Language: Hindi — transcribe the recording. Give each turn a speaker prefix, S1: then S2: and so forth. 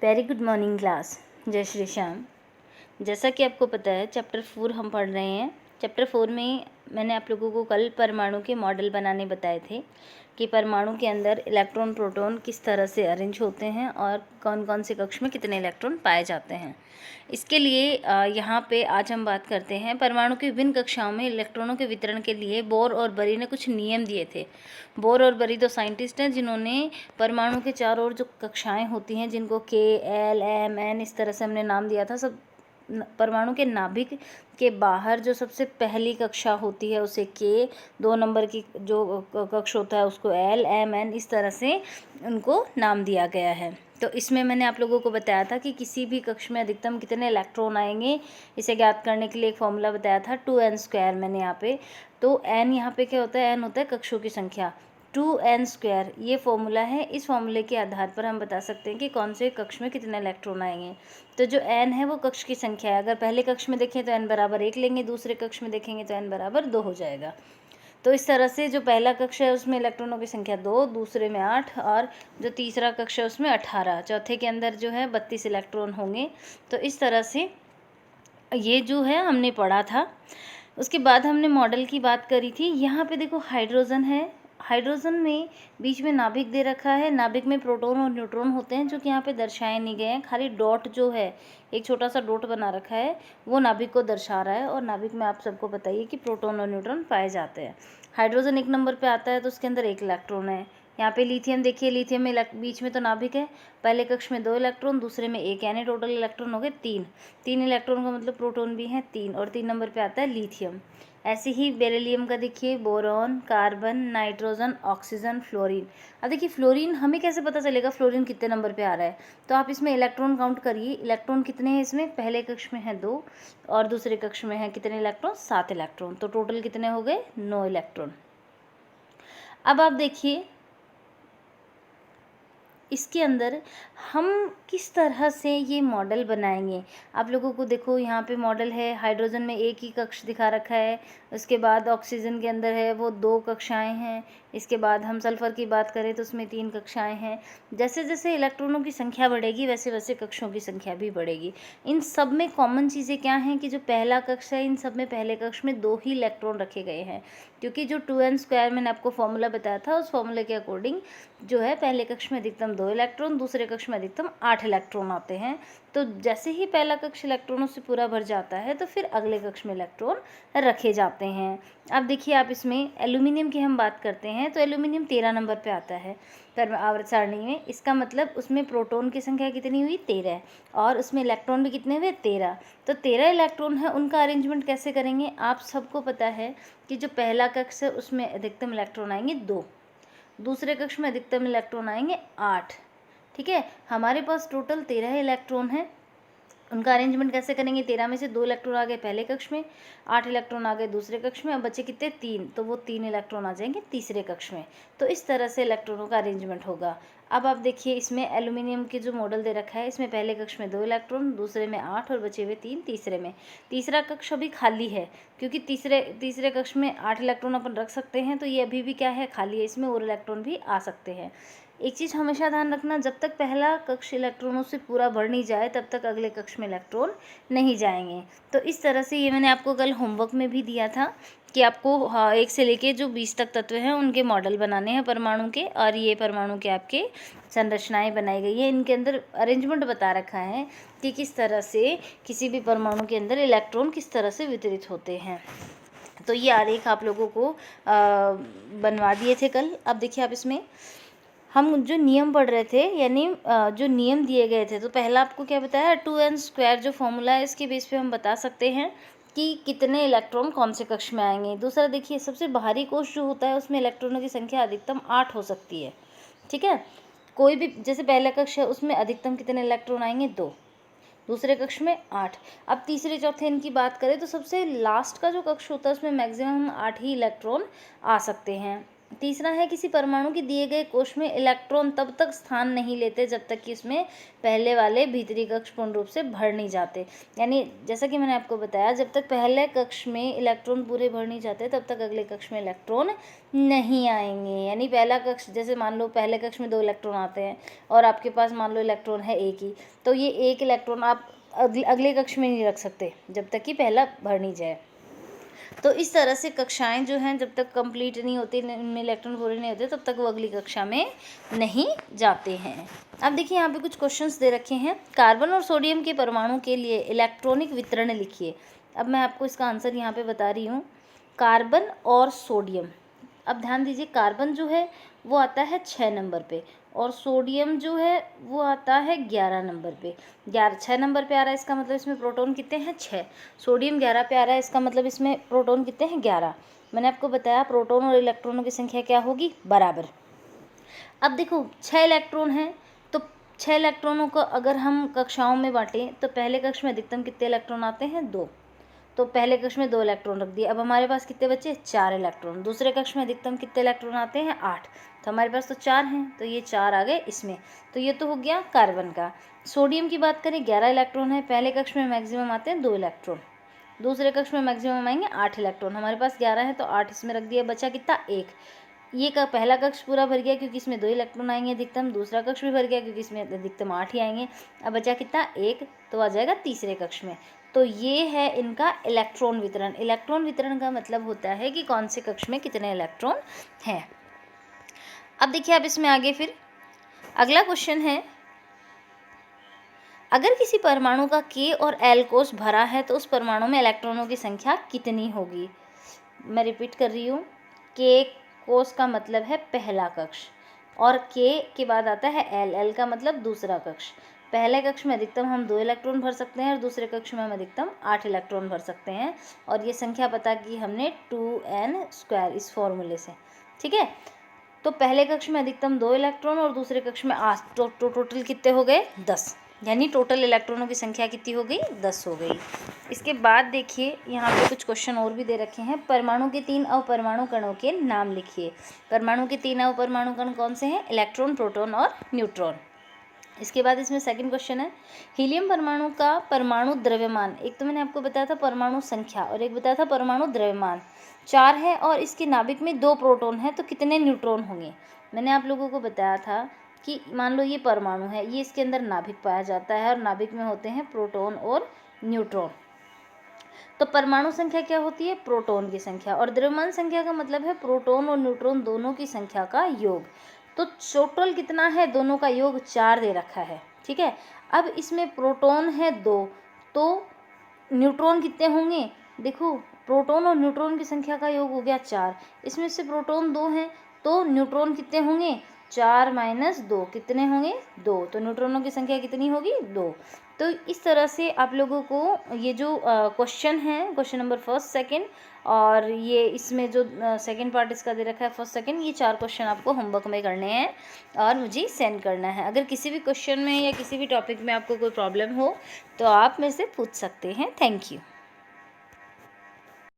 S1: Very good morning class. जय श्री श्याम। जैसा कि आपको पता है चैप्टर 4 हम पढ़ रहे हैं। चैप्टर 4 में मैंने आप लोगों को कल परमाणु के मॉडल बनाने बताए थे कि परमाणु के अंदर इलेक्ट्रॉन प्रोटॉन किस तरह से अरेंज होते हैं और कौन कौन से कक्ष में कितने इलेक्ट्रॉन पाए जाते हैं। इसके लिए यहाँ पे आज हम बात करते हैं परमाणु की विभिन्न कक्षाओं में इलेक्ट्रॉनों के वितरण के लिए बोर और बरी ने कुछ नियम दिए थे। बोर और बरी दो साइंटिस्ट हैं जिन्होंने परमाणु के चारों ओर जो कक्षाएं होती हैं जिनको के एल एम एन इस तरह से हमने नाम दिया था, सब परमाणु के नाभिक के बाहर जो सबसे पहली कक्षा होती है उसे के, 2 नंबर की जो कक्ष होता है उसको एल एम एन, इस तरह से उनको नाम दिया गया है। तो इसमें मैंने आप लोगों को बताया था कि किसी भी कक्ष में अधिकतम कितने इलेक्ट्रॉन आएंगे, इसे ज्ञात करने के लिए एक फॉर्मूला बताया था 2n² मैंने यहाँ पे। तो n यहाँ पे क्या होता है, n होता है कक्षों की संख्या, 2n² ये फॉर्मूला है। इस फॉर्मूले के आधार पर हम बता सकते हैं कि कौन से कक्ष में कितने इलेक्ट्रॉन आएंगे। तो जो n है वो कक्ष की संख्या है। अगर पहले कक्ष में देखें तो n बराबर 1 लेंगे, दूसरे कक्ष में देखेंगे तो n बराबर 2 हो जाएगा। तो इस तरह से जो पहला कक्ष है उसमें इलेक्ट्रॉनों की संख्या 2, दूसरे में 8 और जो तीसरा कक्ष है उसमें 18, चौथे के अंदर जो है 32 इलेक्ट्रॉन होंगे। तो इस तरह से ये जो है हमने पढ़ा था। उसके बाद हमने मॉडल की बात करी थी। यहाँ पे देखो हाइड्रोजन है, हाइड्रोजन में बीच में नाभिक दे रखा है। नाभिक में प्रोटॉन और न्यूट्रॉन होते हैं जो कि यहाँ पे दर्शाए नहीं गए हैं, खाली डॉट जो है एक छोटा सा डॉट बना रखा है वो नाभिक को दर्शा रहा है। और नाभिक में आप सबको बताइए कि प्रोटॉन और न्यूट्रॉन पाए जाते हैं। हाइड्रोजन 1 नंबर पे आता है तो उसके अंदर 1 इलेक्ट्रॉन है। यहाँ पे लिथियम देखिए, लिथियम में बीच में तो नाभिक है, पहले कक्ष में 2 इलेक्ट्रॉन, दूसरे में 1, यानी टोटल इलेक्ट्रॉन हो गए 3 इलेक्ट्रॉन का मतलब प्रोटॉन भी हैं 3, और 3 नंबर पे आता है लिथियम। ऐसे ही बेरिलियम का देखिए, boron, carbon, nitrogen, oxygen, fluorine. अब देखिए फ्लोरीन हमें कैसे पता चलेगा फ्लोरीन कितने नंबर पे आ रहा है, तो आप इसमें इलेक्ट्रॉन काउंट करिए। इलेक्ट्रॉन कितने हैं इसमें, पहले कक्ष में है 2 और दूसरे कक्ष में है कितने इलेक्ट्रॉन, 7 इलेक्ट्रॉन। तो टोटल कितने हो गए, 9 इलेक्ट्रॉन। अब आप देखिए इसके अंदर हम किस तरह से ये मॉडल बनाएंगे। आप लोगों को देखो यहाँ पे मॉडल है, हाइड्रोजन में 1 ही कक्ष दिखा रखा है, उसके बाद ऑक्सीजन के अंदर है वो 2 कक्षाएं हैं, इसके बाद हम सल्फर की बात करें तो उसमें 3 कक्षाएं हैं। जैसे जैसे इलेक्ट्रॉनों की संख्या बढ़ेगी वैसे वैसे कक्षों की संख्या भी बढ़ेगी। इन सब में कॉमन चीज़ें क्या हैं कि जो पहला कक्ष है इन सब में पहले कक्ष में 2 ही इलेक्ट्रॉन रखे गए हैं, क्योंकि जो 2n² मैंने आपको फॉर्मूला बताया था उस फॉर्मूले के अकॉर्डिंग जो है पहले कक्ष में अधिकतम 2 इलेक्ट्रॉन, दूसरे कक्ष में अधिकतम 8 इलेक्ट्रॉन आते हैं। तो जैसे ही पहला कक्ष इलेक्ट्रॉनों से पूरा भर जाता है तो फिर अगले कक्ष में इलेक्ट्रॉन रखे जाते हैं। अब देखिए आप इसमें एल्यूमिनियम की हम बात करते हैं तो एल्यूमिनियम 13 नंबर पे आता है आवर्त सारणी में। इसका मतलब उसमें प्रोटॉन की संख्या कितनी हुई, 13, और उसमें इलेक्ट्रॉन भी कितने हुए, 13। तो 13 इलेक्ट्रॉन है, उनका अरेंजमेंट कैसे करेंगे। आप सबको पता है कि जो पहला कक्ष है उसमें अधिकतम इलेक्ट्रॉन आएंगे 2, दूसरे कक्ष में अधिकतम इलेक्ट्रॉन आएंगे 8। ठीक है, हमारे पास टोटल 13 इलेक्ट्रॉन हैं। उनका अरेंजमेंट कैसे करेंगे, 13 में से 2 इलेक्ट्रॉन आ गए पहले कक्ष में, 8 इलेक्ट्रॉन आ गए दूसरे कक्ष में, अब बचे कितने, 3, तो वो 3 इलेक्ट्रॉन आ जाएंगे तीसरे कक्ष में। तो इस तरह से इलेक्ट्रॉनों का अरेंजमेंट होगा। अब आप देखिए इसमें एल्यूमिनियम के जो मॉडल दे रखा है इसमें पहले कक्ष में 2 इलेक्ट्रॉन, दूसरे में 8 और बचे हुए 3 तीसरे में। तीसरा कक्ष अभी खाली है क्योंकि तीसरे कक्ष में 8 इलेक्ट्रॉन अपन रख सकते हैं, तो ये अभी भी क्या है, खाली है, इसमें और इलेक्ट्रॉन भी आ सकते हैं। एक चीज़ हमेशा ध्यान रखना, जब तक पहला कक्ष इलेक्ट्रॉनों से पूरा भर नहीं जाए तब तक अगले कक्ष में इलेक्ट्रॉन नहीं जाएंगे। तो इस तरह से ये मैंने आपको कल होमवर्क में भी दिया था कि आपको 1 से लेके जो 20 तक तत्व हैं उनके मॉडल बनाने हैं परमाणु के, और ये परमाणु के आपके संरचनाएं बनाई गई है। इनके अंदर अरेंजमेंट बता रखा है कि किस तरह से किसी भी परमाणु के अंदर इलेक्ट्रॉन किस तरह से वितरित होते हैं। तो ये आरेख आप लोगों को बनवा दिए थे कल। अब देखिए आप इसमें हम जो नियम पढ़ रहे थे, यानी जो नियम दिए गए थे, तो पहला आपको क्या बताया, 2n² जो फॉर्मूला है इसके बेस पे हम बता सकते हैं कि कितने इलेक्ट्रॉन कौन से कक्ष में आएंगे। दूसरा देखिए सबसे बाहरी कोश जो होता है उसमें इलेक्ट्रॉनों की संख्या अधिकतम 8 हो सकती है। ठीक है, कोई भी जैसे पहला कक्ष है उसमें अधिकतम कितने इलेक्ट्रॉन आएंगे, 2, दूसरे कक्ष में 8। अब तीसरे चौथे इनकी बात करें तो सबसे लास्ट का जो कक्ष होता है उसमें मैक्सिमम 8 ही इलेक्ट्रॉन आ सकते हैं। तीसरा है किसी परमाणु के दिए गए कोश में इलेक्ट्रॉन तब तक स्थान नहीं लेते जब तक कि उसमें पहले वाले भीतरी कक्ष पूर्ण रूप से भर नहीं जाते। यानी जैसा कि मैंने आपको बताया, जब तक पहले कक्ष में इलेक्ट्रॉन पूरे भर नहीं जाते तब तक अगले कक्ष में इलेक्ट्रॉन नहीं आएंगे। यानी पहला कक्ष, जैसे मान लो पहले कक्ष में 2 इलेक्ट्रॉन आते हैं और आपके पास मान लो इलेक्ट्रॉन है 1 ही, तो ये 1 इलेक्ट्रॉन आप अगले कक्ष में नहीं रख सकते जब तक कि पहला भर नहीं जाए। तो इस तरह से कक्षाएं जो हैं जब तक कंप्लीट नहीं होती, इनमें इलेक्ट्रॉन पूरे नहीं होते, तब तक वो अगली कक्षा में नहीं जाते हैं। अब देखिए यहाँ पे कुछ क्वेश्चंस दे रखे हैं। कार्बन और सोडियम के परमाणु के लिए इलेक्ट्रॉनिक वितरण लिखिए। अब मैं आपको इसका आंसर यहाँ पे बता रही हूँ। कार्बन और सोडियम, अब ध्यान दीजिए, कार्बन जो है वो आता है 6 नंबर पे और सोडियम जो है वो आता है 11 नंबर पे। 6 नंबर पे आ रहा है, इसका मतलब इसमें प्रोटॉन कितने हैं? 6। सोडियम 11 पे आ रहा है, इसका मतलब इसमें प्रोटॉन कितने हैं? 11। मैंने आपको बताया प्रोटॉन और इलेक्ट्रॉनों की संख्या क्या होगी? बराबर। अब देखो 6 इलेक्ट्रॉन हैं, तो 6 इलेक्ट्रॉनों को अगर हम कक्षाओं में बांटें तो पहले कक्ष में अधिकतम कितने इलेक्ट्रॉन आते हैं? 2। तो पहले कक्ष में 2 इलेक्ट्रॉन रख दिए। अब हमारे पास कितने बचे? 4 इलेक्ट्रॉन। दूसरे कक्ष में अधिकतम कितने इलेक्ट्रॉन आते हैं? 8। तो हमारे पास तो 4 हैं, तो ये 4 आ गए इसमें। तो ये तो हो गया कार्बन का। सोडियम की बात करें, 11 इलेक्ट्रॉन है। पहले कक्ष में मैक्सिमम आते हैं 2 इलेक्ट्रॉन, दूसरे कक्ष में मैक्सिमम आएंगे 8 इलेक्ट्रॉन। हमारे पास 11 है तो 8 इसमें रख दिया, बचा कितना? 1। ये का पहला कक्ष पूरा भर गया क्योंकि इसमें 2 इलेक्ट्रॉन आएंगे अधिकतम। दूसरा कक्ष भी भर गया क्योंकि इसमें अधिकतम 8 ही आएंगे। अब बचा कितना? 1, तो आ जाएगा तीसरे कक्ष में। तो ये है इनका इलेक्ट्रॉन वितरण। इलेक्ट्रॉन वितरण का मतलब होता है कि कौन से कक्ष में कितने इलेक्ट्रॉन हैं। अब देखिए अब इसमें आगे फिर अगला क्वेश्चन है, अगर किसी परमाणु का K और L कोष भरा है तो उस परमाणु में इलेक्ट्रॉनों की संख्या कितनी होगी? मैं रिपीट कर रही हूँ, K कोष का मतलब है पहला कक्ष और K के बाद आता है L का मतलब दूसरा कक्ष। पहले कक्ष में अधिकतम हम 2 इलेक्ट्रॉन भर सकते हैं और दूसरे कक्ष में हम अधिकतम 8 इलेक्ट्रॉन भर सकते हैं। और ये संख्या पता की हमने 2n² इस फॉर्मूले से, ठीक है। तो पहले कक्ष में अधिकतम 2 इलेक्ट्रॉन और दूसरे कक्ष में 8, तो टोटल कितने हो गए? 10। यानी टोटल इलेक्ट्रॉनों की संख्या कितनी हो गई? 10 हो गई। इसके बाद देखिए यहाँ पे कुछ क्वेश्चन और भी दे रखे हैं। परमाणु के 3 अपरमाणु कणों के नाम लिखिए। परमाणु के 3 अपरमाणु कण कौन से हैं? इलेक्ट्रॉन, प्रोटॉन और न्यूट्रॉन। इसके बाद इसमें सेकंड क्वेश्चन है, हीलियम परमाणु का परमाणु द्रव्यमान, एक तो मैंने आपको बताया था परमाणु संख्या और एक बताया था परमाणु द्रव्यमान, 4 है और इसके नाभिक में 2 प्रोटॉन है, तो कितने न्यूट्रॉन होंगे? मैंने आप लोगों को बताया था कि मान लो ये परमाणु है, ये इसके अंदर नाभिक पाया जाता है और नाभिक में होते हैं प्रोटॉन और न्यूट्रॉन। तो परमाणु संख्या क्या होती है? प्रोटॉन की संख्या। और द्रव्यमान संख्या का मतलब है प्रोटॉन और न्यूट्रॉन दोनों की संख्या का योग। तो टोटल कितना है? दोनों का योग 4 दे रखा है, ठीक है। अब इसमें प्रोटॉन है 2, तो न्यूट्रॉन कितने होंगे? देखो प्रोटॉन और न्यूट्रॉन की संख्या का योग हो गया 4, इसमें से प्रोटॉन 2 हैं तो न्यूट्रॉन कितने होंगे? 4 - 2 कितने होंगे? 2। तो न्यूट्रॉनों की संख्या कितनी होगी? 2। तो इस तरह से आप लोगों को ये जो क्वेश्चन है, क्वेश्चन नंबर फर्स्ट, सेकंड और ये इसमें जो सेकंड पार्ट इसका दे रखा है फर्स्ट सेकंड, ये 4 क्वेश्चन आपको होमवर्क में करने हैं और मुझे सेंड करना है। अगर किसी भी क्वेश्चन में या किसी भी टॉपिक में आपको कोई प्रॉब्लम हो तो आप मेरे से पूछ सकते हैं। Thank you.